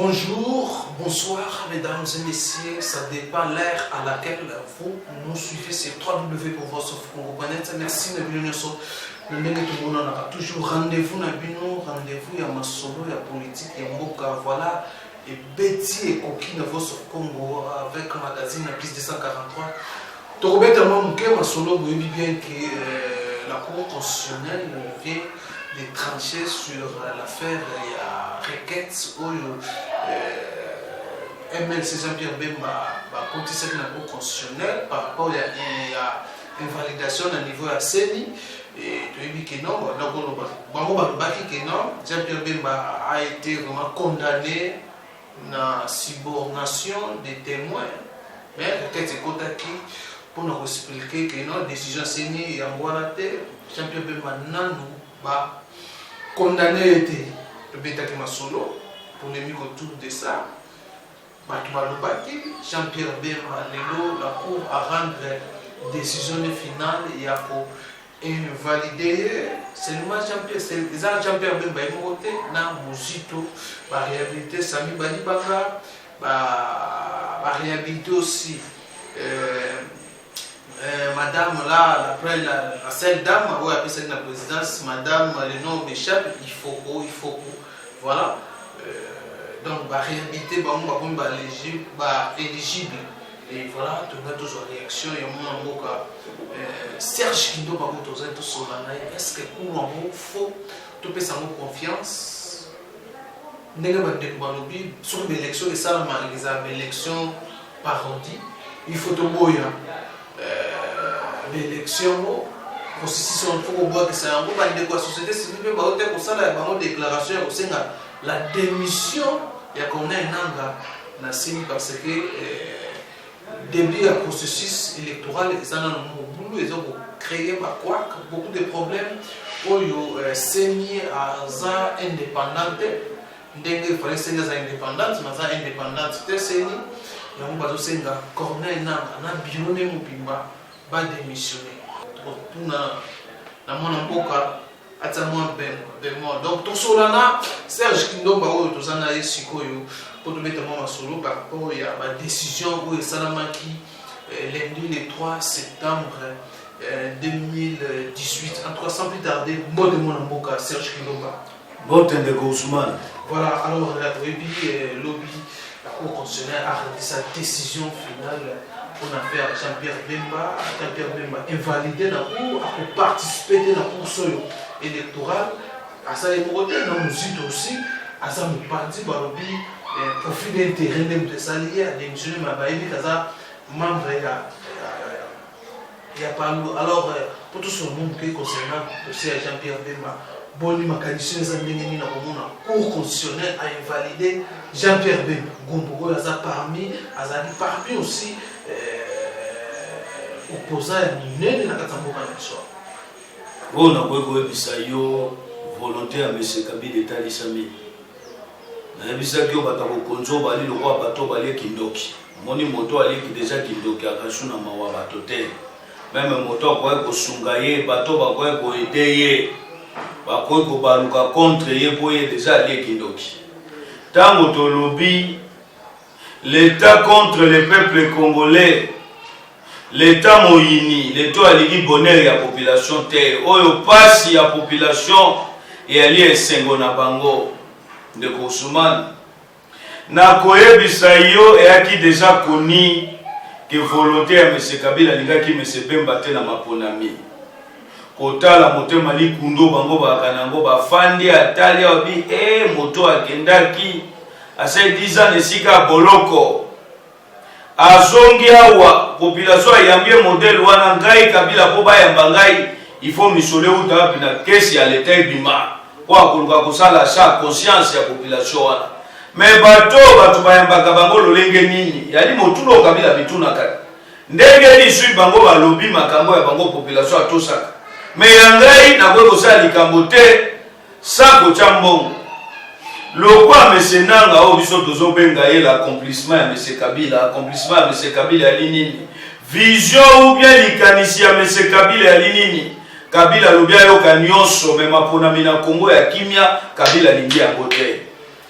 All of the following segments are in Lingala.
Bonjour, bonsoir mesdames et messieurs, ça dépend l'ère à laquelle vous nous suivez sur www.voiceofcongo.net. Merci de venir sur le toujours rendez-vous rendez-vous, il y a ma solo, il y a politique, il y a Mboka, voilà. Et Betty et Koki de Voice of Congo avec le magazine Plus 243. Torobet tellement mouké ma solo, vous voyez bien que la Cour constitutionnelle vient de trancher sur l'affaire. Il y a requête où MLC Jean-Pierre Bemba contesté la Cour constitutionnelle par rapport à invalidation à niveau à CENI. Et tu as dit que non, Jean-Pierre Bemba a été vraiment condamné na subornation des témoins, mais peut-être c'est pour nous expliquer que non, décision CENI Jean-Pierre Bemba n'a pas condamné été le Bétaki Masolo pour les autour de ça. Jean-Pierre Bemba, la Cour a rendre décision finale et a pour invalider seulement Jean-Pierre Bemba est monté dans Mozito, la réhabilité Sami Badi Baka, la réhabilité aussi madame là, après la seule dame, oui, après c'est la présidence, madame, le nom m'échappe, il faut voilà. Donc, la réhabilité, éligible. Et voilà, tu as toujours réaction. Il y a un mot Serge Kindo, est-ce que pour un mot faux, tu peux avoir confiance? Sur l'élection, et ça, l'élection parodie, il faut te boyer. L'élection, processus, il faut voir que c'est un peu de la société civile, pour ça, la déclaration, la démission, il y a qu'on a un anga, parce que début du processus électoral, ils ont créé beaucoup de problèmes pour saigner à ça indépendante. Il fallait saigner à indépendante, mais ça indépendante, c'était saigné. Il y a un bateau saigné à Corneille, un bionné Moupimba, va démissionner. Dans mon emboka, donc tout cela, Serge Kindo, tout ça, pour te mettre en solo par rapport à la décision où il qui lundi le 3 septembre 2018, en 300 plus tarder, bon de mon emboka, Serge Kilomba. Bon de Gosman. Voilà, alors la lobby, la Cour constitutionnelle a rendu sa décision finale pour l'affaire Jean-Pierre Bemba. Jean-Pierre Bemba invalidé dans la Cour, a participé dans la Cour électorale. À ça, il y a aussi, à ça, nous parti par le lobby. Profit d'intérêt de s'allier à démissionner ma baïli kaza membre il y a pas alors pour tout ce monde qui concernant aussi Jean-Pierre Bemba boni makanisi les ndengeni na komona Cour constitutionnelle a invalidé Jean-Pierre Bemba Gombo aza parmi aussi opposant nene na katamboka na biso on a quoi bisayo volonté à monsieur Kabila d'état d'Isami. Nabisaki batako konzo bali le roi bato bali kindoki moni moto ali ki déjà kindoki akashuna mawa bato te même moto kwa ko sungaye bato ba kwa ko edeye ba ko baluka contre ye boye déjà ali kindoki tango to lobby l'état contre le peuple congolais l'état moyini l'état ali bonheur ya population te oyo pasi ya population et ali esengo na bango de Gosman na koyebisa yo eyaki déjà connu que volonté à M. Kabila lingaki M. Bemba te na maponami kotala motema likundo bango bakanango bafandi atali obi moto akendaki ase 10 ans esika boloko azongi awa population ayambie modèle wana ngai Kabila po bayamba ngai il faut misole uta pina kesi ya l'état bima kwa kuluka kusala sa conscience ya population wana mais bato bayambaka bango lolenge nini yali motulo Kabila bituna kaka ndenge lisui bango balobi makambo ya bango population atosaka mais yangai na kwa kosala likambo te sako cha mbongo lokwa mesenanga o biso tozobenga ye l'accomplissement ya M. Kabila accomplissement ya M. Kabila ya nini vision ou bien likanisi ya M. Kabila ya nini Kabila lobia yoka nyonso me mapona mina Kongo ya kimia Kabila lingi yango te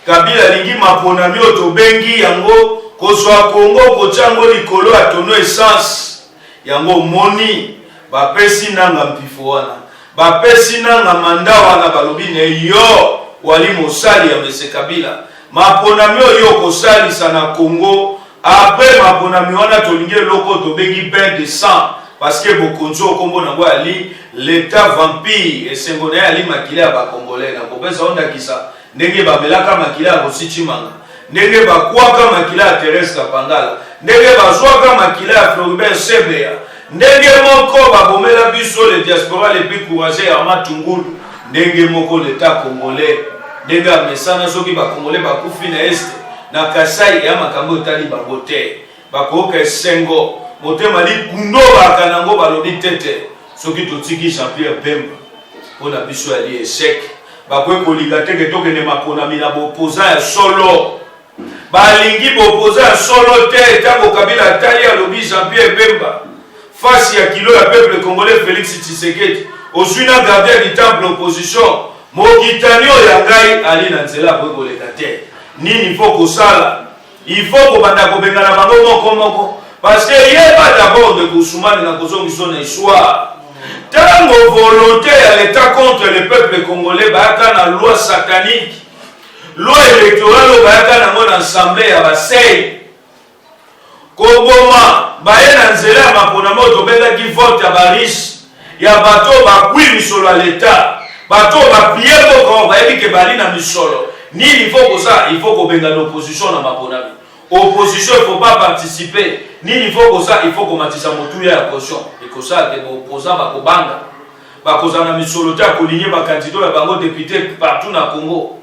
Kabila lingi mapona mio to bengi yango kozwa Kongo kochango likolo ya tono essence yango moni bapesi nanga mpifo wana bapesi nanga manda wana balobi ne yo wali mosali ya Mese Kabila mapona mio yo kosali sana Kongo après mapona mio wana tolingi loko to bengi bain de sang parce que bokonzo kombo nango ali l'état vampire esengo na ali makila ya bakongolais na kopesa onda kisa ndenge bamelaka makila ya Bosichimanga ndenge bakwaka makila ya Thérèse Kapangala ndenge bazwaka makila ya Floribert Chebeya ndenge moko babomela biso le diaspora le plus courageux ya Matungulu ndenge moko l'état congolais ndenge amesana soki bakongolais bakufi na este na Kasai ya makambo tali babote bakoka esengo motema likundo bakanango balobi tete soki totiki Jean-Pierre Bemba mpona biso ya li échec bakwe kolika teke tokende maponami na bopoza ya solo balingi bopoza ya solo te tango Kabila tali alobi Jean-Pierre Bemba face ya kilo ya peuple congolais Félix Tshisekedi osui na gardien du temple opposition mokitani oyo ya ngai ali na nzela akwe koleka te nini faut kosala il faut kobanda kobengana bango moko moko parce que yeba d'abord de Koussoumane na kozongiso na histoire tango volonté à l'état contre le peuple congolais bayaka na loi satanique loi électorale bayaka nango na assemblée ya basei koboma baye na nzela ya mapona moto bengaki vote ya bariche ya bato bakwi misolo ya l'état bato baplie moko bayebi ke bali na misolo nini il faut kosa il faut kobenga l'opposition na mapona opposition il faut pas participer nini il faut kosa il faut komatisa motuya ya caution ekosa ke opposant bakobanga bakozana misolo te akolinye bakandidat ya bango député partout na Congo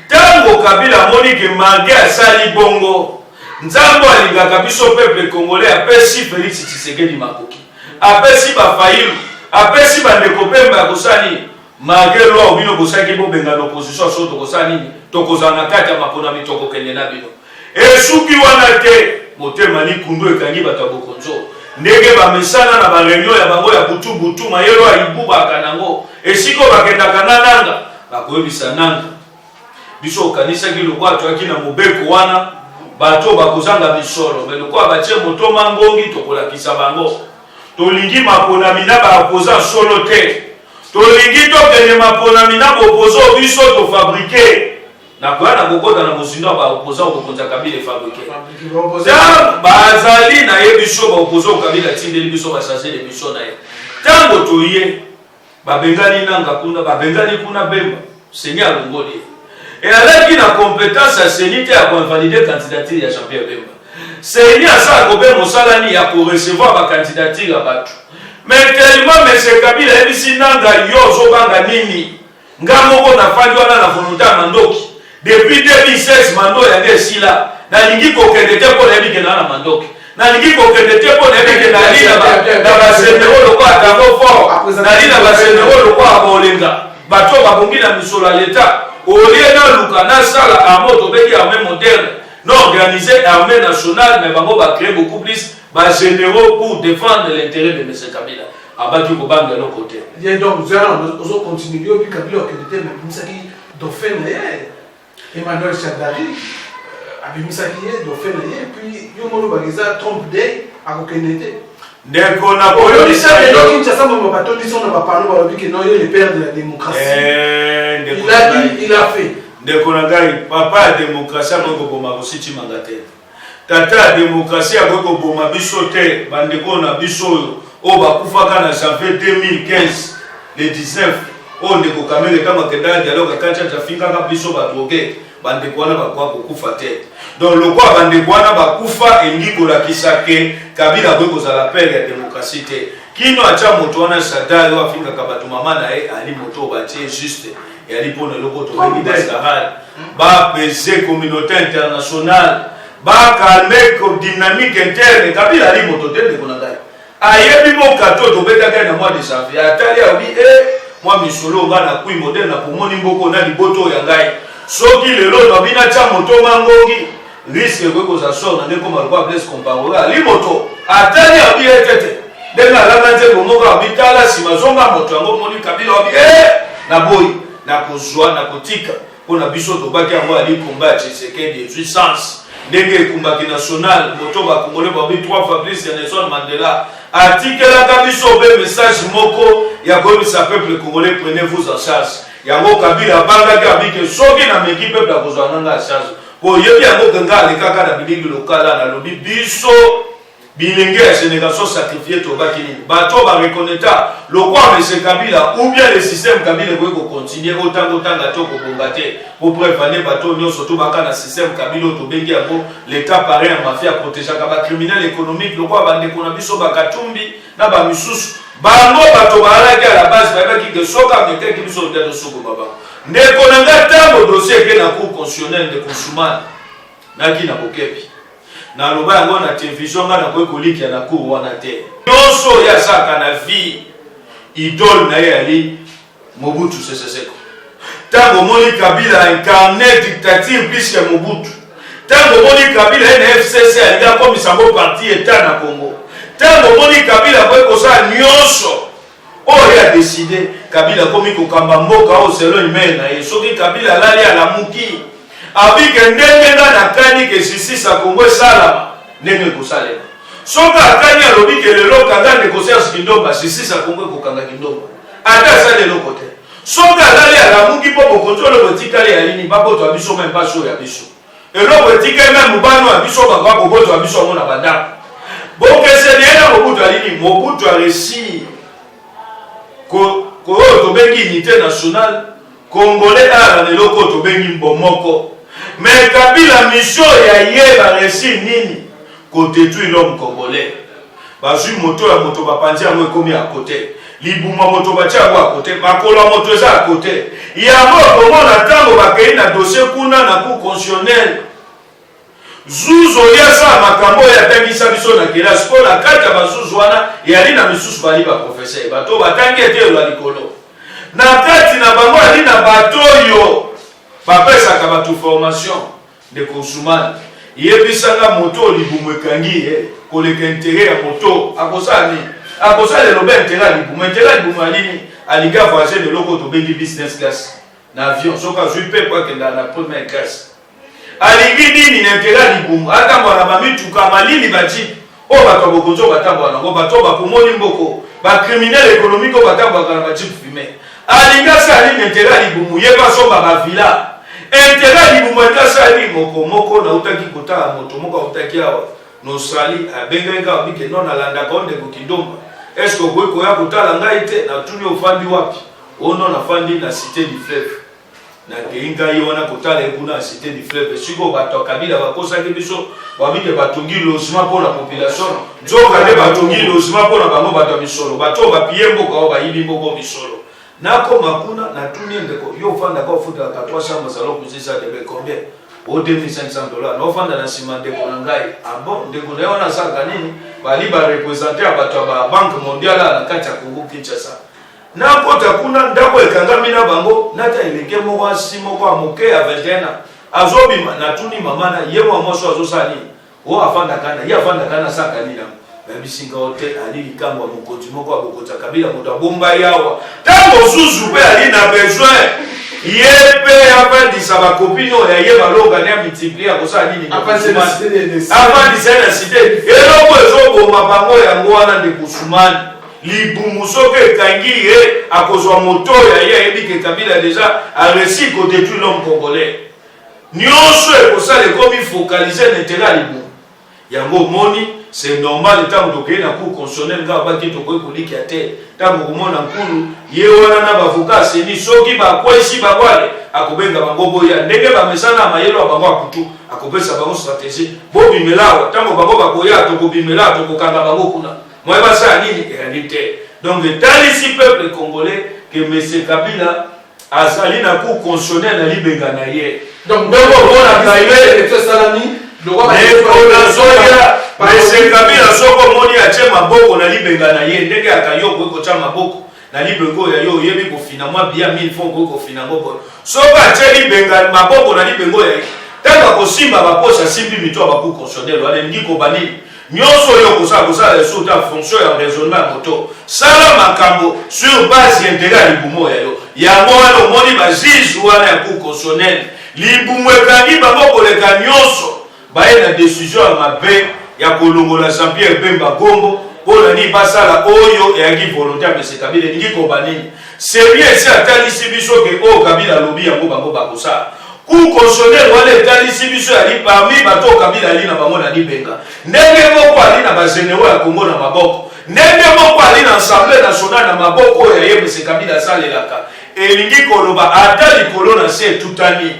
tango Kabila moni ke malgré asali bongo nzambo alingaka biso peuple congolais apesi Félix Tshisekedi makoki apesi bafailu apesi bandeko Pemba ya kosani malgré loi obino bosaki bobenga l'opposition so tokosani tokozana kati ya mapona mitoko kende na bino esuki wana te motema likundu ekangi bato ya bokonzo ndenge bamesana na bareunion ya bango ya butu mayelo ya ibubaka nango esiko bakendaka na nanga bakoyebisa nanga biso okanisaki lokwa toyaki na mobeko wana bato bakozanga bisolo me lokwa batie moto mangongi tokolakisa bango tolingi maponami na baopposant solo te tolingi tokende maponami na bopozo biso tofabrike nakoya na kokota na mozindo baopposant bokonza Kabila fabriqué bazali na ye biso baopposant Kabila tindeli biso basagele biso na ye tango toye babengani nanga kuna babengani kuna Bemba Seigneur alongoli et alaki na compétence ya Seigneur te ya koinvalider candidature ya Jean-Pierre Bemba Seigneur asala kobe mosalani ya korecevoir bacandidature ya bato mais tellement Mese Kabila yebisi nanga yo ozobanga nini nga moko nafandi wana na volonté ya mandoki depuis 2016 mando ya ngesila nalingi kokende te mpo nayebi kenda na mandoki nalingi kokende te mpo nayebi kenda ali na basendero lokwa atango fort nali na basendero lokwa abolenga bato babongi na misolo ya leta olie na luka nasala arme tobeki arme moderne non organiser armée nationale mais bango bacréer beaucoup plus bagénéraux pour défendre l'intérêt de Mese Kabila abaki kobanga lo côté donc vous allez continuer au Kabila okende mais misaki dauphin na ye Emmanuel Chadari abimisaki ye dauphin na ye puis yo molo bageza trompe de akokende te ndeko na polisa le Kinshasa mo batoni son na bapano balobi que non le père de la démocratie il a fait ndeko na ngai papa ya démocratie akoko boma Bosichimanga te tata ya démocratie akoko boma biso te bandeko na biso oyo bakufaka na janvier 2015 le 19 oyo ndeko Kamele kama kenda dialogue kancha tafingaka biso batoke bandeko wana bakwa kokufa te donc lokwa bandeko wana bakufa elingi kolakisa ke Kabila akwe kozala pere ya démocratie te kino acha moto wana sadari oyo afingaka bato mama na ye ali moto batie juste yali pona loko to ngi basahal ba pese communauté internationale ba calmer ko dynamique interne Kabila ali moto tende kona ngai ayebi mo kato to betaka na mois de janvier atali abi moi misolo bana kui moderne na pomoni mboko na liboto ya ngai soki lelo no bina cha moto mangongi risque ko za sort na ndeko malwa place comparer ali moto atali abi etete denga la nze bongo abitala simazonga moto yango moni Kabila abi na boy na kozwa na kotika pour na biso to baki yango ali combat Tshisekedi puissance ndenge combat national moto ba congolais ba 3 fois plus ya Nelson Mandela artikela ka biso be message moko ya komisa peuple congolais, prenez-vous en charge. Yango Kabila banga ki abike soki na meki peuple akozwa nanga charge. Po yebi yango ganga le kaka na biligi lokala na lobi biso bilenge ya génération sacrifié to bakini. Bato ba reconnaître le quoi monsieur Kabila ou bien le système Kabila ko continuer autant to ko combattre pour prévenir bato nyonso to baka na système Kabila to bengi yango l'état paré en mafia protéger ka ba criminel économique le quoi bande ko na biso bakatumbi na ba misusu bango bato balaki à la base bayaki que soka meke ki biso ndeto soko baba ndeko na ngata dossier ke na cour constitutionnelle de Koussoumane naki na bokepi na loba yango na télévision nga na koliki na cour wana te nyonso ya saka na vie idole na ye ali Mobutu Sese Seko tango moni Kabila incarné dictature puisque Mobutu tango moni Kabila NFCC alinga komisa ngo parti état na Congo tango moni Kabila boy kosa nyonso oyo ya décidé Kabila komi kokamba mboka o selo imena ye soki Kabila lali ala muki abike ndenge na kani ke justice a Congo salama ndenge kosalema soka akani alobi ke lelo kanga ne koserce kindomba justice a Congo kokanga kindomba ata sa lelo kote soka lali ala muki po bokontrole botikali ya lini baboto abiso même pas so ya biso elo botikali même bano abiso bakwa boboto abiso mona bandako bon que c'est bien Mobutu alini Mobutu a réussi ko to bengi unité nationale congolais ala le loko to bengi mbomoko mais Kabila mission ya yeba réussi nini ko détruire l'homme congolais bazui moto ya moto bapanzi yango ekomi à côté libuma moto batia yango à côté makolo moto eza à côté yango komona tango bakei na dossier kuna na cour constitutionnelle Zuzo yasa makambo ya tangisa biso na kelasi po na kati ya bazuzu wana yali na misusu bali ba professeur bato batangi ete lo likolo na kati na bango yali na bato yo bapesa ka bato formation de Koussoumane yebisanga moto libumu kangi koleka intérêt ya moto akosala le lobe intérêt libumu alini aliga voyager de loko to bengi business class na avion soka jupe kwa kenda na première classe alingi nini n'intérêt libumu ata mwana mamituka malili baji o bato bokonzo batambo na ngo bato bakomoni mboko ba criminel économique o batambo kana baji fumer alinga sa ali n'intérêt libumu yeba so ba villa intérêt libumu ndasa ali moko na utaki kota moto moko utaki awa no sali abenga bike non alanda konde ko kindomba est-ce que ko ya kotala ngai te na tuni ofandi wapi ono na fandi na cité du fleuve na keinga yona kotala kuna cité du fleuve siko bato Kabila bakosaki biso babike batongi logement pour la population nzoka de batongi logement pour na bango bato misolo bato bapiye mboka ba yibi mboko misolo nako makuna na tuni ndeko yo fanda ko futa ka 300 masalo kuzisa de combien au $2,500 no fanda na sima ndeko na ngai abo ndeko na yona saka nini bali ba représenter bato ba banque mondiale na kati ya Congo Kinshasa na kota kuna ndako ekangami na bango nata eleke moko asimo kwa moke ya 21 azobima na tuni mamana yemo amoso azosani o afanda kana saka nina babisinga hotel ali likambo mokonzi moko abokota Kabila moto bomba yawa tango zuzu pe ali na besoin yepe abandisa ba copino ya yeba longa na multiplier kosa nini avandi sana cité eloko ezoboma bango yango wana de Koussoumane libumu soke kangi akozwa moto ya yebike Kabila déjà a réussi ko détruire l'homme congolais nyonso ekosala ekomi focaliser l'intérêt libumu yango moni c'est normal tant que na cour constitutionnelle nga ba kito ko koliki ate tango komona nkulu ye wana na bavocat seni soki ba kwesi ba kwale akobenga bango boya ndenge ba mesana mayelo bango akutu akopesa bango stratégie bo bimelawa tango bango bakoya to ko bimela to ko kanga bango kuna moi ba sa nini réalité donc dans ici peuple congolais que monsieur Kabila azali na cour constitutionnelle na libenga na ye donc ndeko bona kaibe to salami mais Kabila soko moni ache maboko na libenga na ye ndenge akayoko ko cha maboko na libengo ya yo yebi ko finalement bien 1000 francs ko finango soko ache libenga maboko na libengo ya tanga ko simba ba posa simbi mito ba ku constitutionnel wale ndiko banini nyonso yo kosala leso ta fonction ya raisonnement moto sala makambo sur base intérêt libumo ya yo yango wana omoni bazizi wana ya cour constitutionnelle libumo ekangi bango koleka nyonso baye na décision ya mabe ya kolongola Jean-Pierre Bemba Gombo mpona nini basala oyo eyaki volonté ya mese Kabila elingi koba nini serie esi atalisi biso ke oyo Kabila alobi yango bango bakosala cour constitutionnelle wana etalisi biso yali parmi bato Kabila ali na bango na libenga ndenge moko ali na bagenero ya Kongo na maboko ndenge moko ali na assemblée nationale na maboko oyo aye mese Kabila asalelaka elingi koloba ata likolo na se etutani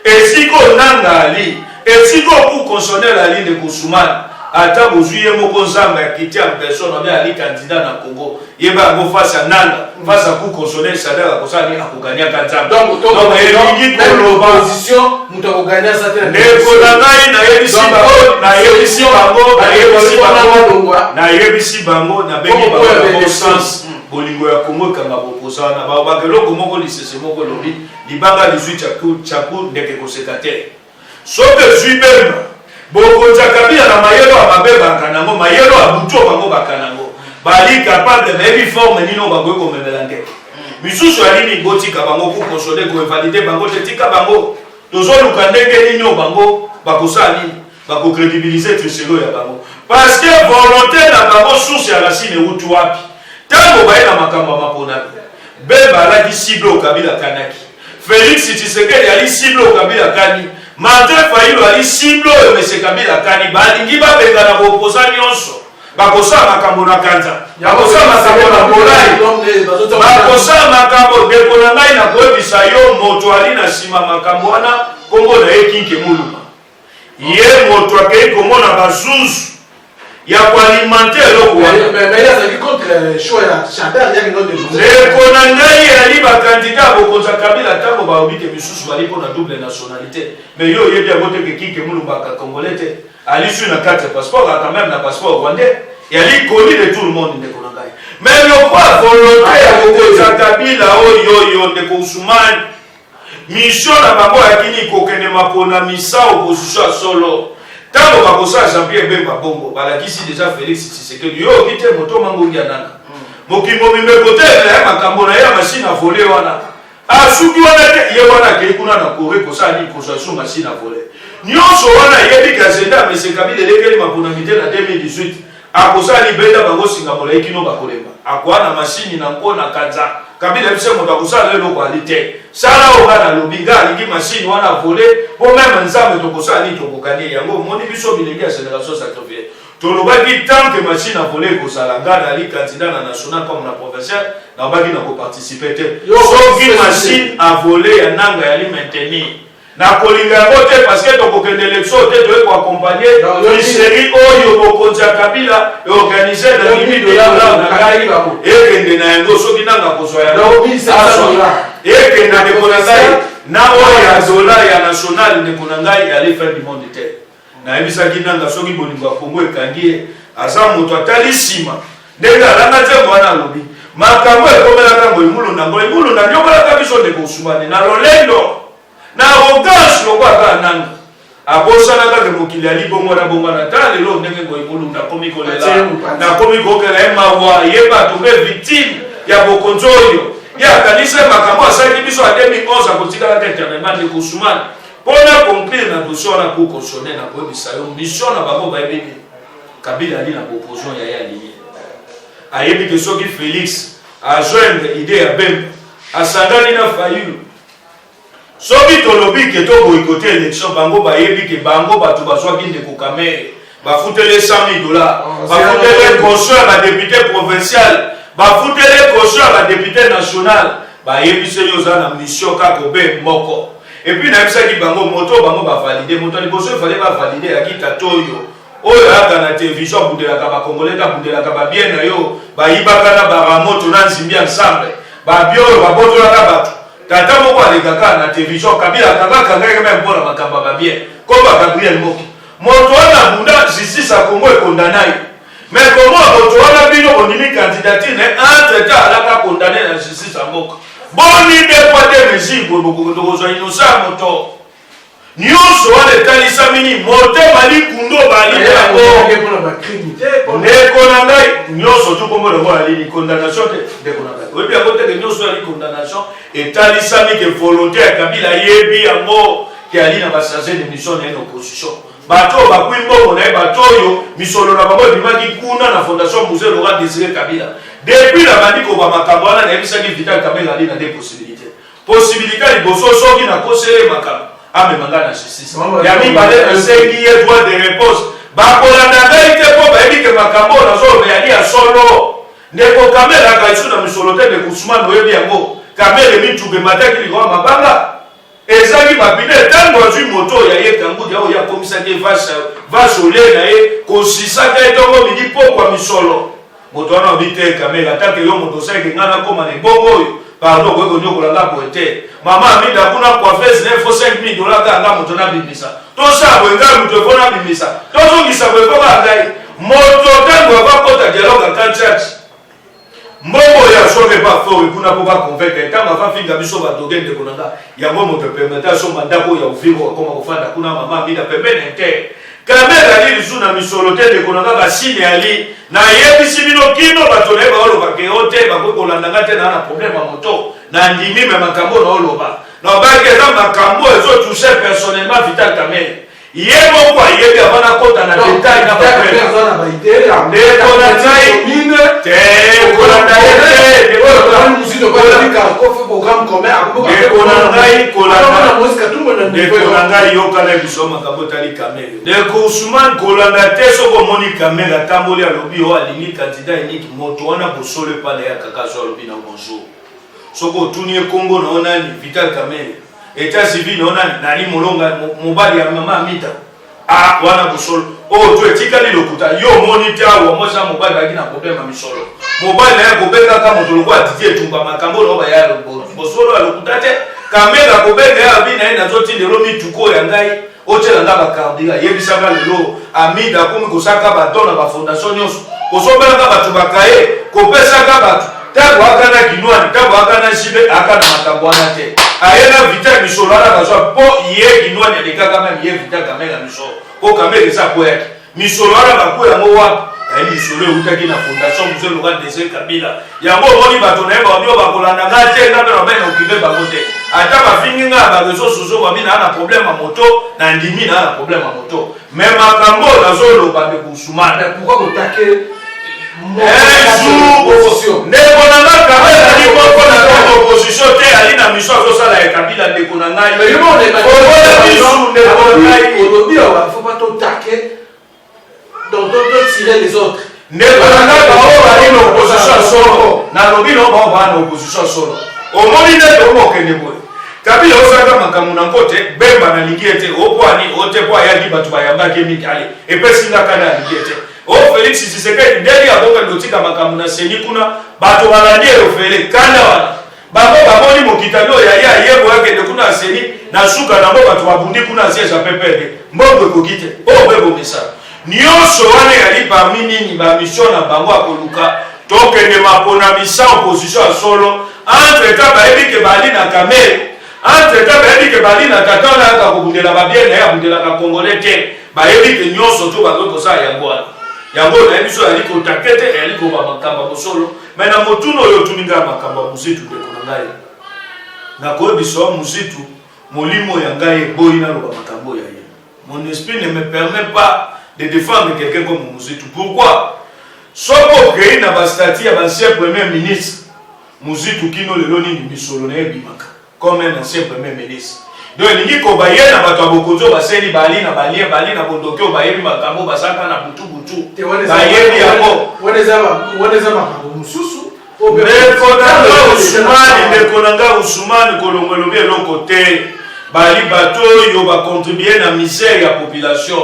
esiko nanga ali esiko cour constitutionnelle ali nde kosumana ata bozwi ye moko nzambe ya kiti ya personne abe ali candidat na Congo yeba yango face ya nanga face ya cour constitutionnelle sadaka kosala ni akoganyaka nzambe donc elingi koloba position mutu akoganya sa te ndeko na ngai nayebisi bango nabengi bango sens bolingo ya Congo ekanga bokozala na bakeloko moko lisese moko lobi libanga 18 chaku ndeke koseka te soki ezwi Bemba bokonza Kabila na mayelo ya mabe bakanango mayelo ya butu bango bakanango bali capable bayebi forme nino bango komemela ndeke misusu alini botika bango cour constitutionnelle koinvalide bango te tika bango tozoluka ndenge nini oyo bango bakosala nini bakocrédibilize triselo ya bango parce que volonté na bango source ya racine euti wapi ntango baye na makambo ya mapona Bemba alaki cible oyo Kabila kanaki Félix Tshisekedi ali cible oyo Kabila kani Martin Fayulu ali cible oyo mese Kabila kani balingi babenga na boposa nyonso bakosala makambo na kanza bakosala makambo na bolai bakosala makambo ndeko na ngai na koyebisa yo moto ali na nsima makambo wana kombo na ye Kinke Muluma ye moto akei komona bazuzu ya koalimenter eloko ndeko na ngai ali bakandida bokonza Kabila ntango baobi te misusu bali mpo na double nationalité mais yo oyebi yango te ke Kinke Mulumba congolais te ali sur na 4 passeport ata même na passeport rwandais yali connu de tout le monde ndeko na ngai mais lokwa volonté ya kokonza Kabila oyo ndeko Ousmane mission na bango yakini kokende mapona misa opposition solo tango bakosala Jean-Pierre Bemba Bongo balakisi déjà Félix Tshisekedi yo okite moto mangongi ananga mokimo mimeko te ya makambo na ya machine à voler wana asuki wana te ye wana ke kuna na Corée kosala ni construction machine à voler nyonso wana yebi kazenda mese Kabila elekeli mapona mite na 2018 akosala libenda bango singamola ekino bakolemba akwana machine na nkona kanza Kabila bise moto akosala lelo kwa lite sala oka na lobinga alingi machine wana voler po même nzambe tokosala ni tokokani yango moni biso bilengi ya génération sacrifiée tolobaki tant que machine à voler kosala ngana ali candidat na national comme na provincial na baki na ko participer te soki machine à voler ya nanga yali maintenir na kolinga yango te parce que tokokende élection te toye koaccompagner série oyo bokonzi ya Kabila organise na $1,000,000 na ngai ekende na yango soki nanga kozwa yango ekende ndeko na ngai na oyo ya dola ya national ndeko na ngai ali fin du monde te nayebisaki nanga soki bolingo ya Kongo ekangi ye aza moto atali nsima ndenge alanga nzembo wana alobi makambo ekomelaka ngo emulunda nyokolaka biso ndeko Ousmane na lolendo na arrogance loko aka nanga abosanaka ke mokili ali bongo na ta lelo ndenge ngo emulunda nakomi kolela nakomi kokela ye mawa ye bato mpe victime ya bokonzi oyo ye akanisa makambo asalaki biso ya 2011 akotikala te éternellement ndeko Ousmane mpona conclure na dossier wana cour constitutionnelle na koyebisa yo mission na bango bayebi nini Kabila ali na opposition ya ye alinye ayebi ke soki Félix ajoindre idée ya Bemba asangani na Fayulu soki tolobi ke toboyikote élection bango bayebi ke bango bato bazwaki ndeko Kamere bafutele $100,000 bafutele caution ya badepute provincial bafutele caution ya badepute national bayebise yo oza na mission kaka obe moko et puis nayebisaki bango moto bango bavalide moto liboso efale bavalide yaki tata oyo aka na télévision abundelaka bakongolais abundelaka babie na yo bayibaka na baramoto na nzimbi ensemble babie oyo babotolaka bato tata moko alekaka na télévision Kabila akangakangaki meme mpona makambo ya babie koba Gabriel Moki moto wana bunda justice ya Congo ekondana ye mais comment moto wana bino bondimi candidature ne entre temps alaka condamné na justice ya mboka boni depote mesure bokokozwa innocent moto nyonso wana etalisami nini motema likundo balinga yango va crime ndeko na ngai nyonso tu kombo na lini condamnation te ndeko na ngai oyebi yango te ke nyonso ali condamnation etalisami ke volonté ya Kabila yebi yango ke ali na basage de mission na opposition bato bakwi mbongo na ye bato oyo misolo na bango ebimaki kuna na fondation Musée Laurent Désiré Kabila depuis la bandi koba makambo wana nayebisaki Vital Kamerhe ali na des possibilités liboso soki na kosele makambo amemanga na justice ya mibale esengi ye droit de réponse bakolanda ngai te mpo bayebi ke makambo nazoloba yali ya solo ndeko Kamerhe akaisu na misolo te ndeko Ousmane oyebi yango Kamerhe mituka emataki likolo mabanga ezaki bapine ntango azwi moto ya ye kangudia oyo akomisaki vache ole na ye kosisaka etongo midi pokwa misolo moto wana obi te Kamerhe atake yo moto osalaki ngai nakoma na ebongo oyo pardon okoki konyokola nga boye te mama amida kuna coiffeuse na efo 5 000 $ kanga moto nabimisa tosala boye ngai moto efo nabimisa tozongisa boye efo kaka ngai moto ntango avakota dialogue akantiati mbongo ya soke pa fori kuna po bakonvaincre ntango afafinga biso badoge ndeko na nga yango moto permete asomba ndako ya uviro akoma kofanda kuna mama amida pembeni te Kamerhe ali lisu na misolo te ndeko na nga basine ali na yebisi bino kino bato na ye baolobaka yo te bakoki kolandanga te na problème ya moto na ndimi me makambo na oloba na obaki eza makambo ezotouche personnellement Vital Kamerhe ye moko ayebi avana kota na detail na ndeko na ngai te kolanda ye te ndeko na ngai yokala biso makambo etali Kamerhe ndeko Ousmane kolanda te soki omoni Kamerhe atamboli alobi oyo alingi kandida eniki moto wana bosolo epana ya kaka so alobi na bonjour soki otuni ekombo na onani Vital Kamerhe état civil na onani nali molonga mobali ya mama amita wana bosolo oyo to etikali lokuta yo omoni te awa mosa mobali baki na problème ya misolo mobali na ye kobengaka moto lokola Didier Etumba makambo na oyo baya bosolo ya lokuta te Kamerhe akobenga ye abi na ye nazotindelo mituko ya ngai otela nga bakardira yebisaka lelo amida akomi kosaka bato na bafondation nyonso kosobelaka bato bakaye kopesaka bato ntango akana kinwani ntango akana jibe akana makambo wana te ayena Vital misolo wana bazwa mpo ye kinwani alekaka meme ye Vital Kamerhe misolo mpo Kamerhe eza koyaki misolo wana bakuya yango wapi ayi misolo eutaki na fondation Musée Laurent Désiré Kabila yango omoni bato na ye babio bakolanda nga te nga mpe babai na okipe bango te ata bafingi nga bareseau sociaux babi naa na problème ya moto na ndimi naa na problème ya moto me makambo nazoloba ndeko Ousmane ndeko na nga Kamerhe ali moko na opposition te ali na mission azosala ya Kabila ndeko na ngai ndeko na ngai bao bali na opposition solo nalobi no bao baa na opposition solo omoni nde tokokende boye Kabila osalaka makambo na nko te bemba nalingi ete opwani ote po ayaki bato bayambaki mingi ale epesingaka na alingi ete o Félix Tshisekedi ndeli abokende otika makambo na seni kuna bato balandi elofele kanda wana bango bamoni mokitani oyo yali ayebo yakende kuna aseni na suka nango bato babundi kuna asiege apepede mbongo ekoki te oyo bebomisa nyonso wana yali parmi nini bamission na bango akoluka tokende maponamisa opposition ya solo entre-temps bayebi ke bali na Kamerhe entre-temps bayebi ke bali na tata wana ayaka kobundela babie na ye abundelaka congolais te bayebi ke nyonso to bakoki kosala yango wana yango nayebi so yali kotake te yali koba makambo ya mosolo me na motuna oyo otuninga makambo ya mozitu ndeko na ngai nakoyebisa wa mozitu molimo ya ngai eboyi naloba makambo ya ye mon esprit ne me permet pas de défendre quelqu'un comme mozitu pourquoi soko okei na bastati ya bancien premier ministre mozitu kino lelo nini misolo na ye ebimaka comme un ancien premier ministre donc elingi koba ye na bato ya bokonzi oyo baseli bali na balie bali na bondoki oyo bayebi makambo basaka na butu bayebi yango ndeko na nga Ousmane kolongo elobi eloko te bali bato oyo bakontribue na misère ya population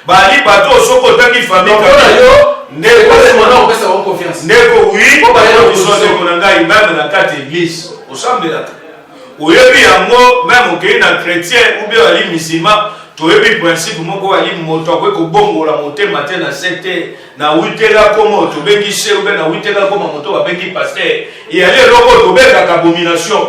bali bato oyo soki otaki famille ndeko ndeko na ngai meme na kati église osambelaka oyebi yango meme okei na chrétien ou bien ali musulman toyebi principe moko ali moto akoki kobongola motema te na 7h na 8h akoma tobengi che ou bien na 8h akoma moto babengi paster eyali eloko tobengaka abomination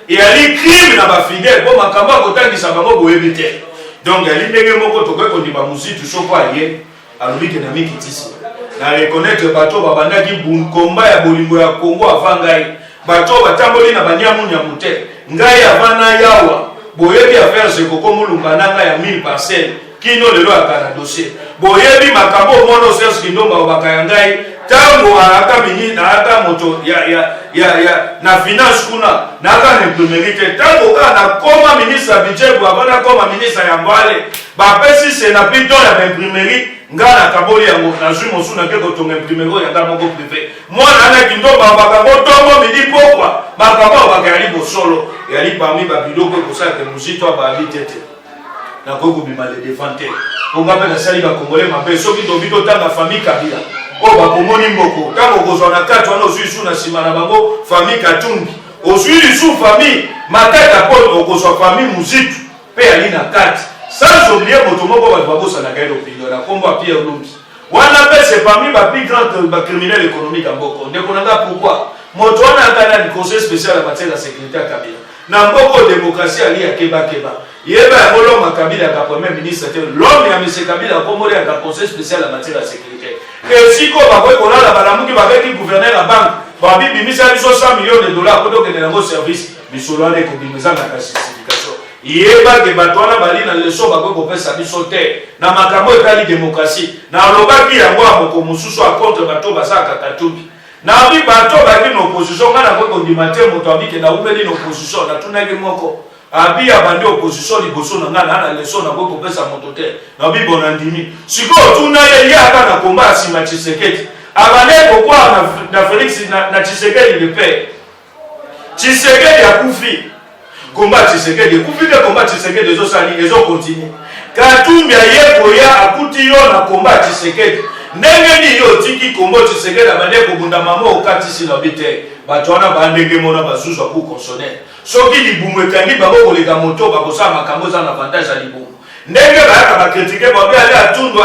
eyali crime na bafidèle mpo makambo akotangisa bango boyebi te donc yali ndenge moko tokoki kondima mozitu soko aye alobiki na mikitisi na reconnaître bato babandaki komba ya bolingo ya Congo avant ngai bato batamboli na banyamu nyamute ngai avana yawa boyebi affaire sekoko mulunga nanga ya 1000 parcelles kino lelo akana dossier boyebi makambo mono Serge Kindomba obaka ngai tango aka mini na aka moto ya na finance kuna na aka imprimerie te tango ka na koma ministre budget bo abana koma ministre ya mbale ba pesi se na pito ya imprimerie ngana kaboli yango na zwi mosu na keko tonga imprimerie ya ngamo privé mwana na Kindomba obaka botongo midi pokwa makambo obaka yali bosolo yali parmi ba biloko ko sa ke muzito ba bitete na koko bima le défendre pour ngapa na sali ba congolais mabe soki to bito tanga famille Kabila o ba komoni mboko tango kozwa na kati wana ozwi su na sima na bango famille Katumbi ozwi su famille matata po okozwa famille Muzitu pe ali na kati sans oublier moto moko ba babosa na kailo pindo na komba Pierre Lumbi wana pe c'est parmi ba plus grand ba criminel économique en mboko ndeko nanga pourquoi moto wana kana ni conseil spécial en matière de sécurité à Kabila na mboko démocratie ali ya keba yeba ya Moloma Kabila ka premier ministre l'homme ya monsieur Kabila komori ya conseil spécial en matière de sécurité et si ko ba ko la balamuki ba ki gouverneur la banque ba bibi misa biso 100 millions de dollars ko ke na service bisolwa de ko bimeza na classification yeba ke batwana bali na leso ba ko pesa biso te na makambo etali démocratie na lobaki yango amoko mususu a contre bato basaka Katumbi na bi bato ba ki no opposition ngana ko ndimate moto abike na umeli no opposition na tunaki moko abi abandi opposition liboso na ngana na leso na ko pesa moto te na bi bonandimi siko tuna ye aka na komba sima Tshisekedi abane kokwa na Felix na Tshisekedi le père Tshisekedi akufi komba Tshisekedi kufi de komba Tshisekedi ezo sali ezo continue Katumbi ayeko ya akuti yo na komba Tshisekedi ndenge ni yo tiki kombo Tshisekedi abane ko bunda mamo okatisi na bite batwana bandenge mona basusu ku consonner soki libumu ekangi bango koleka moto bakosala makambo za na avantage ya libumu ndenge bayaka bakritike babe ali atundu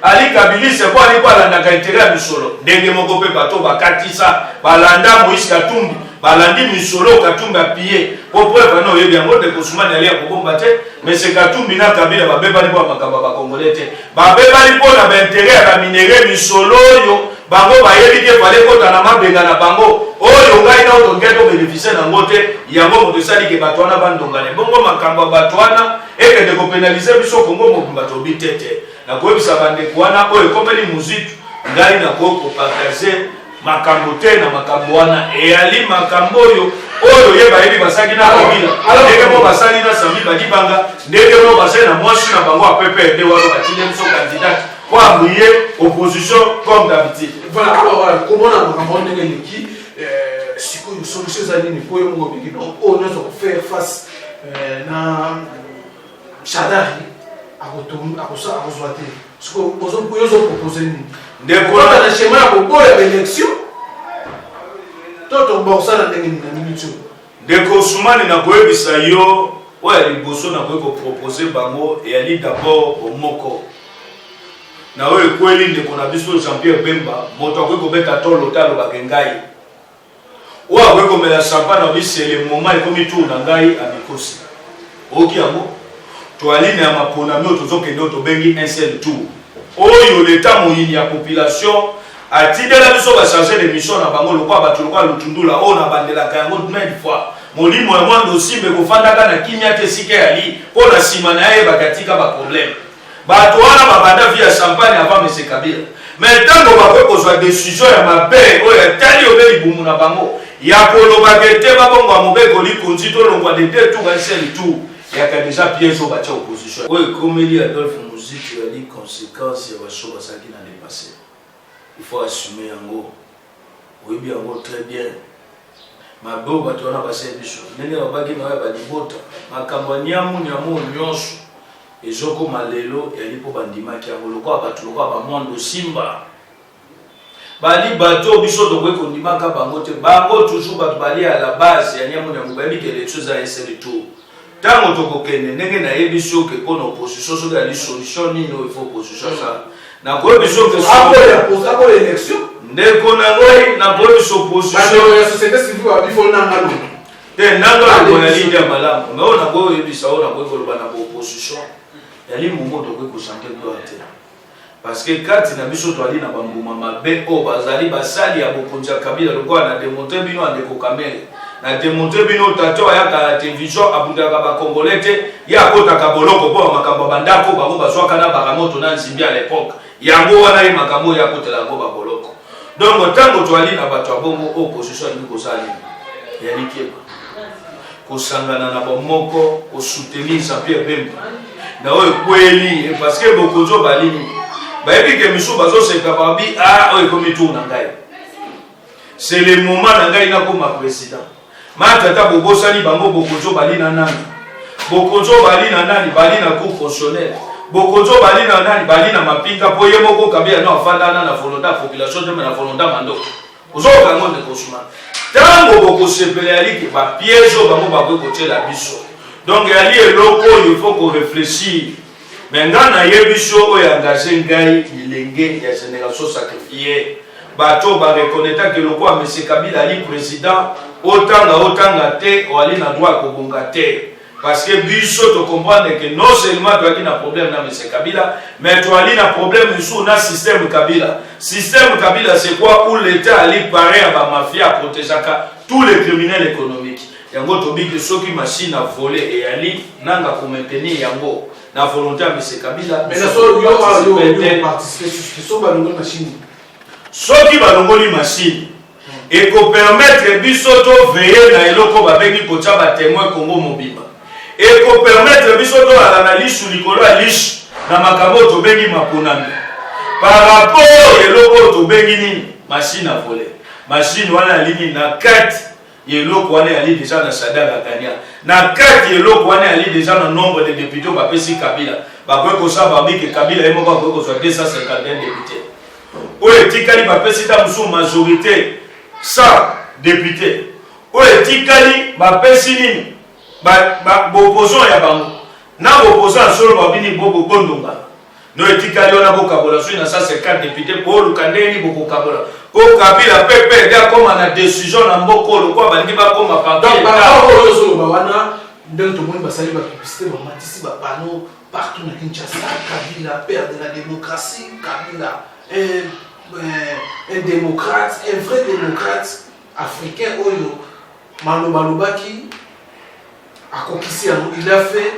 ali kabilise po ali ko alandaka intere ya misolo ndenge moko mpe bato bakatisa balanda Moïse Katumbi balandi misolo Katumbi apie po preuve na oyebi yango de kosumani ali akobomba te mais c'est Katumbi na Kabila babebali po makambo bakongole te babebali po na baintere ya baminere misolo oyo bango bayebi te fale kota na mabenga na bango oyo ngai na otongeto bénéficier na ngote yango moto sali ke batwana bandongane bongo makambo batwana ekende ko pénaliser biso Kongo mobimba to bitete na koyebisa bande kwana oyo komeli Muzitu ngai na ko partager makambo te na makambo wana eyali makambo oyo yeba yebi basaki na Kabila ndenge mo basali na Sami Badibanga ndenge mo basali na mwasi na bango apepe de walo batile biso candidat pour appuyer opposition comme d'habitude. Voilà, alors comment on a demandé qui si quoi solution zali ni pour yo ngobiki donc on doit faire face na Shadari akosa akozwate ce que ozo proposer ni ndeko na schéma ya koboya élection toto bosa na ndenge na minute ndeko Sumani na koyebisa yo oya liboso na ko proposer bango et ali d'abord au moko na oyo kweli ndeko na biso Jean-Pierre Bemba moto akweko beta tolo talo bakengai o akweko mela champagne na bisele moment ekomi tour na ngai amikosi oki yango to aline ya mapona mio tozokende to bengi un seul tour oyo l'état moyini ya population atidela biso ba charger de mission na bango lokwa bato lokwa lutundula o na bandela kango même fois molimo ya mwando simbe kofandaka na kimia te sike ali po na sima na ye bakatika ba problème bato wana babanda via champagne avant monsieur Kabila mais tango bakwe kozwa décision ya mabe oyo etali obeli bumu na bango ya koloba kete babongo ya mobeko likonzi to longwa de deux tours un seul tour yaka déjà piège au batia opposition oyo komeli Adolphe Muzitu ya li conséquence ya baso basaki na dépassé il faut assumer yango oyebi yango très bien mabe oyo bato wana basali biso ndenge babaki na oyo balibota makambo ya nyamu nyonso ezoko malelo yali po bandimaki yango lokwa bato lokwa bamondo simba bali bato biso to kweko ndimaka bango te bango toujours bato bali à la base ya nyamu nyamu babi ke les choses à essayer tout tango to kokende ndenge na yebiso ke pona opposition so ya solution ni no il faut opposition ça na ko biso ke après l'élection ndeko na ngoi na ko biso opposition la société civile a bifo na ngalo te nanga ko ya leader malamu ngaona ko yebisa ona ko ko bana opposition yali mungo to ko chanter gloire te parce que kati na biso toali na bambuma mabe o bazali basali ya bokonzi ya Kabila lokola na démonter bino andeko Kamere na démonter bino tato ayaka na télévision abundaka bakongolais te ya akotaka boloko mpo makambo bandako bango bazwaka na baramoto na nzimbi à l'époque yango wana ye makambo ya akotela yango baboloko donc ntango toali na bato ya bongo opposition alingi kozali ya likeba kosangana na bomoko kosoutenir Jean-Pierre Bemba na oyo kweli parce que bokonzo balini bayebi ke miso bazoseka babi oyo ekomi tour na ngai c'est le moment na ngai nakoma président matata bobosani bango bokonzo bali na nani bokonzo bali na nani bali na cour constitutionnelle bokonzo bali na nani bali na mapinga po ye moko Kabila no afandana na volonté population te na volonté mando ozoka ngonde kosuma tango bokosepela yali ba piège bango bakotela biso donc yali eloko il faut qu'on réfléchisse maintenant na yebiso oyo engagé ngai bilenge ya génération sacrifiée bato ba reconnaître que le quoi M. Kabila ali président otanga te oali na droit kobonga te parce que biso to comprendre que non seulement tu as un problème na M. Kabila mais tu as un problème sur na système Kabila c'est quoi où l'état ali pareil à ba mafia protéger tous les criminels économiques yango to bi que soki machine a volé et ali nanga ko maintenir yango na volonté à M. Kabila mais la so yo participer sur balongo machine soki balongoli machine et ko permettre biso to veiller na eloko babengi kotia ba témoin Congo mobimba et ko permettre biso to ala na lishu likolo ya lishu na makambo to bengi maponami par rapport eloko to bengi nini machine à voler machine wana lini na 4 eloko wana ali déjà na Sadaka Kanya na 4 eloko wana ali déjà na nombre de députés ba pesi Kabila ba ko ko sa ba que Kabila emo ba ko so 251 députés o etikali ba pesi ta musu majorité 100 députés o etikali ba pesi nini ba opposant ya bango na opposant solo ba bini bobo bondonga no etikali ona ko kabola so na 150 députés pour lukandeni boko kabola po Kabila pepe da koma na décision na mbokolo kwa balingi ba koma partout donc par rapport au solo ba wana ndenge to moni basali ba publicité ba matisi ba panneau partout na Kinshasa Kabila père de la démocratie Kabila un démocrate, un vrai démocrate africain oyo Malobaki a conquis, il a fait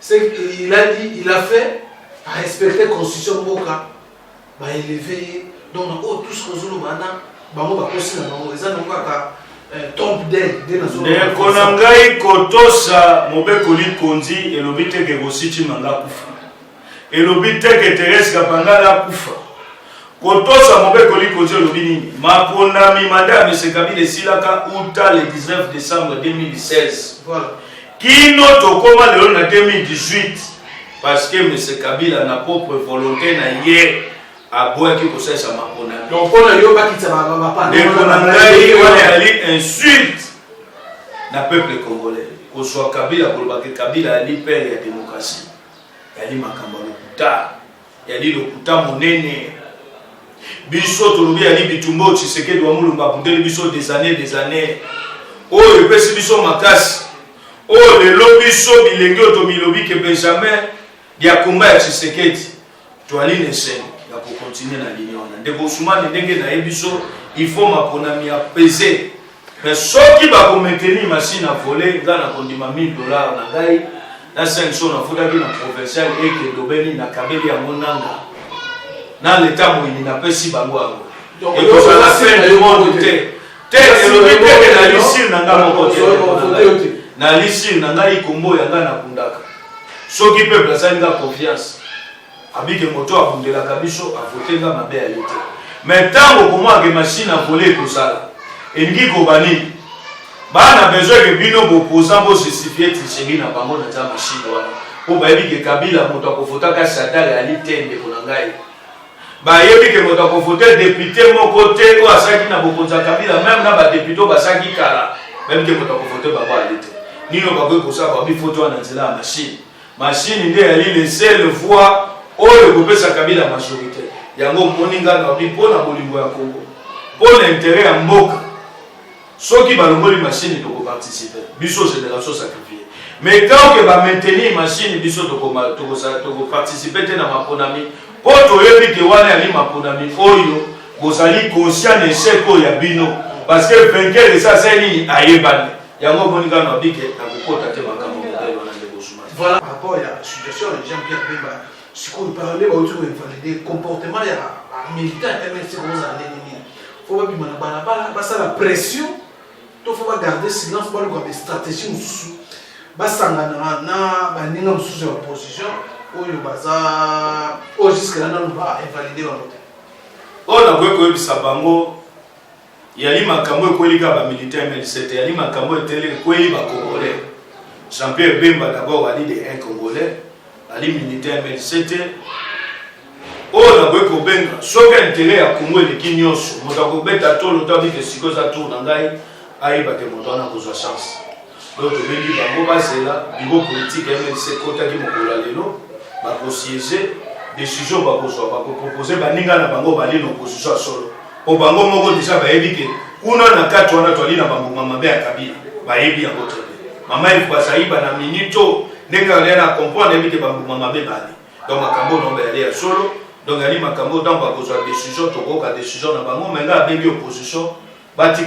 ce qu'il a dit, il a fait à respecter la constitution Moka, bah élevé donc tout ce que nous avons bango ba kosi na bango eza nonga ka tombe de nazo konangai kotosa mobekoli konzi elobite ke bositi manga kufa elobite ke Thérèse Kapangala kufa kotosa mobekoli konzi elobi nini mapondami manda M. Kabila esilaka uta le 19 décembre 2016 voilà kino tokoma lelo na 2018 parce que M. Kabila na propre volonté na ye aboyaki kosalisa mapondami donc on a yo bakitsa ba pa ngai wana ali insulte na peuple congolais kozwa Kabila kolobaki Kabila ali père ya démocratie yali makambo lokuta yali lokuta monene biso tolobi ali bitumbo Tshisekedi wa mulungu abundeli biso des années oyo epesi biso makasi oyo lelo biso bilenge oyo tomilobi ke Benjamin ya komba ya Tshisekedi toali neseni ya kokontinue na ligne wana ndeko Ousmane ndenge na ye biso il faut maponami apese mais soki bakomaintenir machine à voler nga na kondima $1000 na ngai na 500 nafutaki na provincial eke lobeni na kabeli yango nanga na l'état moyini na pesi bango yango ekozala fin du monde te elobi teke na lisir na nga moko te na lisir na ngai kombo yanga na kundaka soki peuple asali nga confiance abike moto abundelaka biso avote nga mabe ya ye te mais ntango komwake machine à voler ekozala elingi kobani bana besoin ke bino boposa bojustifie tricherie na bango na ta machine wana po bayebi ke Kabila moto akofotaka Sadaka ali te ndeko na ngai bayebi ke moto akofote député moko te oyo asaki na bokonzi ya Kabila même na badéputé basaki kala bayebi ke moto akofote bango ali te nino bakoki kosala babi foto wana nzela ya machine nde yali le seul voix oyo ekopesa Kabila majorité yango moninga na babi mpo na bolingo ya Congo mpo na intérêt ya mboka soki balongoli machine tokoparticipe biso génération sacrifiée mais tant que va maintenir machine biso to participer te na maponami po to yebi ke wana ali maponami oyo bozali conscient échec ya bino parce que vainqueur ça c'est ni ayebane yango monika na bike na kokota te makambo modelo na ndebosuma. Voilà, par rapport à la situation de Jean-Pierre Bemba, ce qu'on parlait autour de comportement ya militaire MLC aux années. Faut pas bien ça la pression, il faut pas garder silence, faut pas avoir des stratégies sous basangana na baninga sous opposition oyo baza o jusqu'à là on va invalider la note. On a vu que ça bango yali makambo ekolika ba militaire MLC yali makambo etele kweli ba congolais. Jean-Pierre Bemba d'abord ali de un congolais, ali militaire MLC. Oh la boy ko benga soki intérêt ya Congo eleki nyonso moto akobeta tolo tabi ke siko za tour na ngai ayeba ke moto ana kozwa chance donc tobengi bango bazela bureau politique MLC kotaki mokolo lelo bakosiéger décision bakozwa bakopropose baninga na bango bali na opposition solo o bango moko déjà bayebi ke kuna na kati wana twali na bambuma mabe ya kabila bayebi yango très bien mama il faut sayiba na minito nenga na comprendre yebi ke bambuma mabe bali donc makambo no bali ya solo. Donc, il y a une décision, une décision, mais là, il y a une opposition, il y a une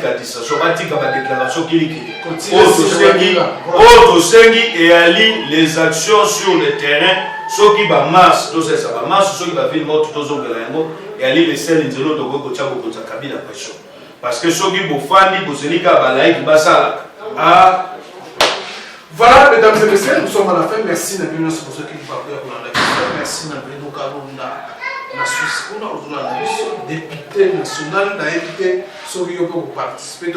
déclaration qui est et les actions sur le terrain, ceux qui vont marcher, ceux qui vont venir morts, et aller les seuls individus de la pression. Parce que ceux qui vont faire, ils vont se dire voilà, mesdames et messieurs, nous sommes à la fin. Merci pour ceux qui nous parlent pour la question. Merci Bruno Kalonda. La Suisse, on a député national, on a évité ceux qui ont participé.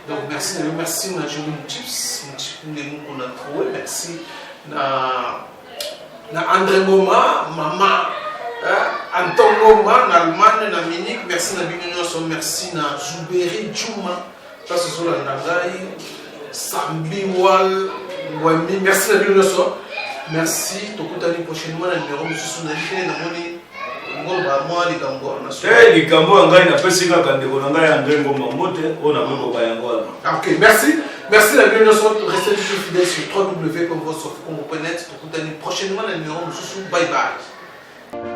Donc merci, merci à Jérôme Chips, on a trouvé, merci à André Goma, Maman, Anton Goma, Allemagne, na Munich, merci à Bignon, merci à Zouberi Djouma, ça ce sont la Nagaï, Sambi Wal, Wami, merci à Bignon. Merci, tokutani prochainement na numéro mususu na lite na moni ngomba mwa likambo na so. Likambo ngai na pesika kandeko na ngai André Ngoma mote ona ngomba ba yango. OK, merci. Merci la bienvenue restez toujours fidèles sur www.congo.net tokutani prochainement na numéro mususu. Bye bye.